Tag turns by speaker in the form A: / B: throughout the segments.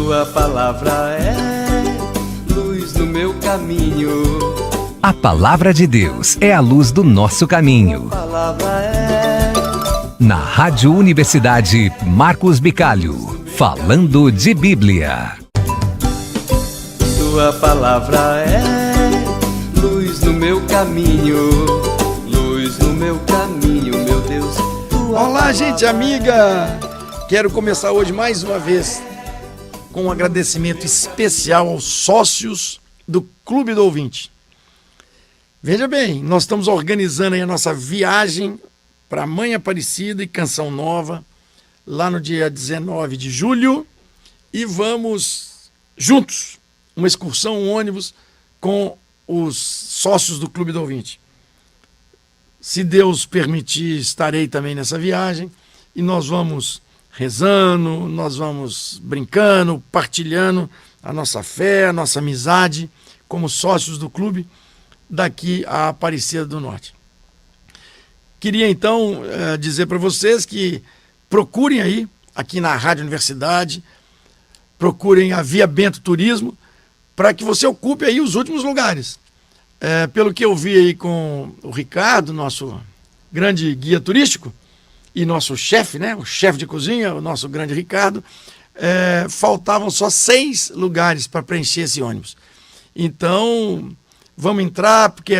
A: Tua palavra é luz no meu caminho.
B: A palavra de Deus é a luz do nosso caminho.
A: A palavra é...
B: Na Rádio Universidade Marcos Bicalho, falando de Bíblia.
A: Tua palavra é luz no meu caminho. Luz no meu caminho, meu Deus.
C: Olá, gente amiga! Quero começar hoje mais uma vez com um agradecimento especial aos sócios do Clube do Ouvinte. Veja bem, nós estamos organizando aí a nossa viagem para Mãe Aparecida e Canção Nova, lá no dia 19 de julho, e vamos juntos, uma excursão, um ônibus com os sócios do Clube do Ouvinte. Se Deus permitir, estarei também nessa viagem, e nós vamos rezando, nós vamos brincando, partilhando a nossa fé, a nossa amizade, como sócios do clube, daqui a Aparecida do Norte. Queria então dizer para vocês que procurem aí, aqui na Rádio Universidade, procurem a Via Bento Turismo, para que você ocupe aí os últimos lugares. Pelo que eu vi aí com o Ricardo, nosso grande guia turístico, e nosso chefe, né, o chefe de cozinha, o nosso grande Ricardo, faltavam só 6 lugares para preencher esse ônibus. Então, vamos entrar, porque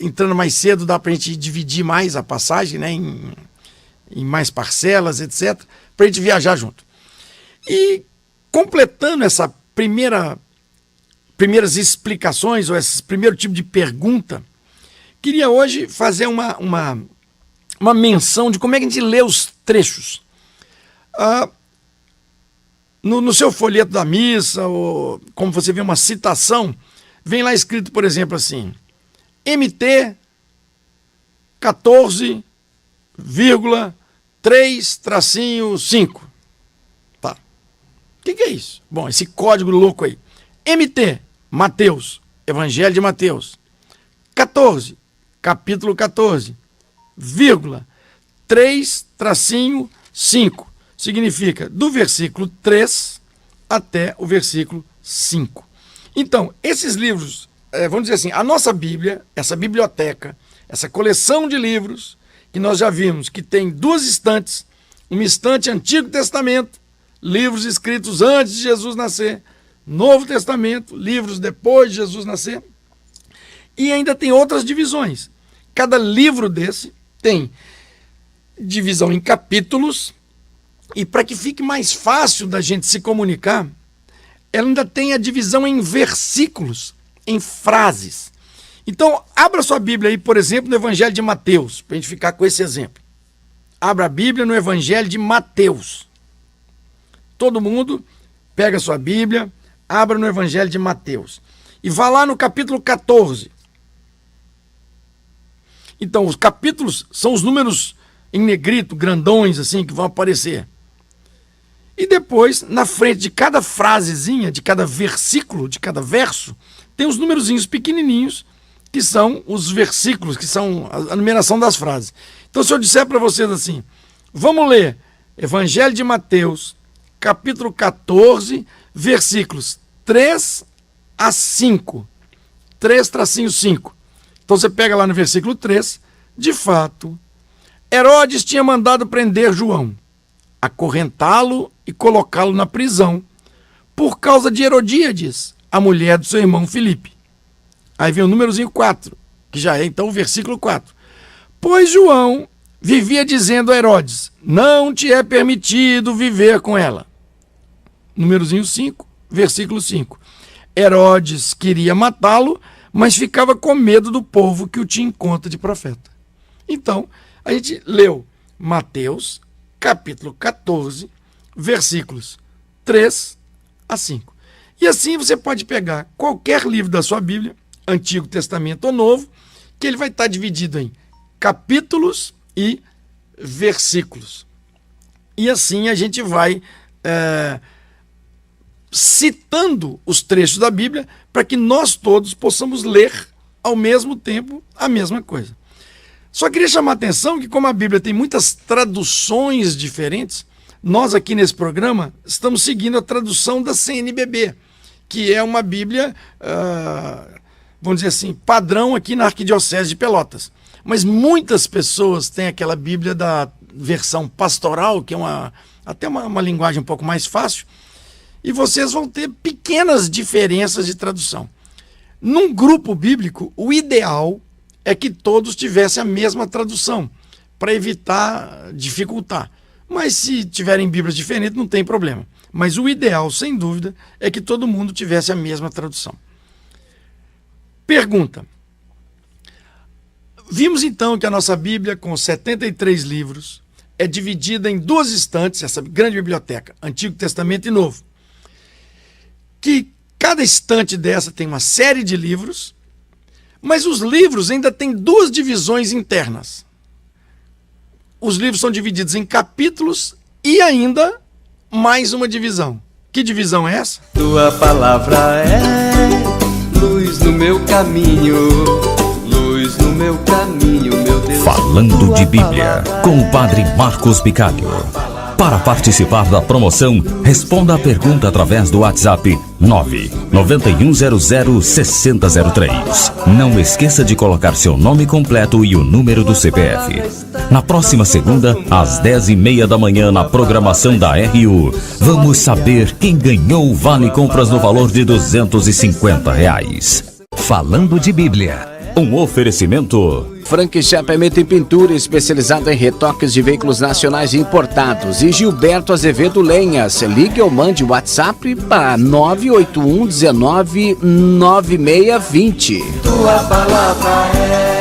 C: entrando mais cedo dá para a gente dividir mais a passagem, né, em mais parcelas, etc., para a gente viajar junto. E completando essa primeiras explicações, ou esse primeiro tipo de pergunta, queria hoje fazer uma menção de como é que a gente lê os trechos. No seu folheto da missa, ou como você vê uma citação, vem lá escrito, por exemplo, assim, MT 14,3-5. Tá. O que é isso? Bom, esse código louco aí. MT, Mateus, Evangelho de Mateus, 14, capítulo 14, 3-5, significa do versículo 3 até o versículo 5. Então, esses livros, vamos dizer assim, a nossa Bíblia, essa biblioteca, essa coleção de livros, que nós já vimos que tem 2 estantes, uma estante Antigo Testamento, livros escritos antes de Jesus nascer, Novo Testamento, livros depois de Jesus nascer, e ainda tem outras divisões. Cada livro desse tem divisão em capítulos, e para que fique mais fácil da gente se comunicar, ela ainda tem a divisão em versículos, em frases. Então, abra sua Bíblia aí, por exemplo, no Evangelho de Mateus, para a gente ficar com esse exemplo. Abra a Bíblia no Evangelho de Mateus. Todo mundo pega a sua Bíblia, abra no Evangelho de Mateus. E vá lá no capítulo 14. Então, os capítulos são os números em negrito, grandões, assim, que vão aparecer. E depois, na frente de cada frasezinha, de cada versículo, de cada verso, tem os numerozinhos pequenininhos, que são os versículos, que são a numeração das frases. Então, se eu disser para vocês assim, vamos ler Evangelho de Mateus, capítulo 14, versículos 3 a 5. 3-5. Então você pega lá no versículo 3, de fato, Herodes tinha mandado prender João, acorrentá-lo e colocá-lo na prisão, por causa de Herodíades, a mulher do seu irmão Filipe. Aí vem o númerozinho 4, que já é então o versículo 4. Pois João vivia dizendo a Herodes, não te é permitido viver com ela. Númerozinho 5, versículo 5. Herodes queria matá-lo, mas ficava com medo do povo que o tinha em conta de profeta. Então, a gente leu Mateus, capítulo 14, versículos 3 a 5. E assim você pode pegar qualquer livro da sua Bíblia, Antigo Testamento ou Novo, que ele vai estar dividido em capítulos e versículos. E assim a gente vai citando os trechos da Bíblia para que nós todos possamos ler ao mesmo tempo a mesma coisa. Só queria chamar a atenção que, como a Bíblia tem muitas traduções diferentes, Nós aqui nesse programa estamos seguindo a tradução da CNBB, que é uma Bíblia, vamos dizer assim, padrão aqui na Arquidiocese de Pelotas. Mas muitas pessoas têm aquela Bíblia da versão pastoral, que é até uma linguagem um pouco mais fácil, e vocês vão ter pequenas diferenças de tradução. Num grupo bíblico, o ideal é que todos tivessem a mesma tradução, para evitar dificultar. Mas se tiverem Bíblias diferentes, não tem problema. Mas o ideal, sem dúvida, é que todo mundo tivesse a mesma tradução. Pergunta. Vimos então que a nossa Bíblia, com 73 livros, é dividida em 2 estantes, essa grande biblioteca, Antigo Testamento e Novo. Que cada estante dessa tem uma série de livros, mas os livros ainda têm 2 divisões internas. Os livros são divididos em capítulos e ainda mais uma divisão. Que divisão é essa?
A: Tua palavra é luz no meu caminho, luz no meu caminho, meu Deus.
D: Falando de Bíblia, com o Padre Marcos Bicalho. Para participar da promoção, responda a pergunta através do WhatsApp 991006003. Não esqueça de colocar seu nome completo e o número do CPF. Na próxima segunda, às 10h30 da manhã, na programação da RU, vamos saber quem ganhou o Vale Compras no valor de R$250.
B: Falando de Bíblia.
D: Um oferecimento...
E: Frank Chapamento e Pintura, especializado em retoques de veículos nacionais e importados. E Gilberto Azevedo Lenhas. Ligue ou mande WhatsApp para 981 19 9620.
A: Tua palavra é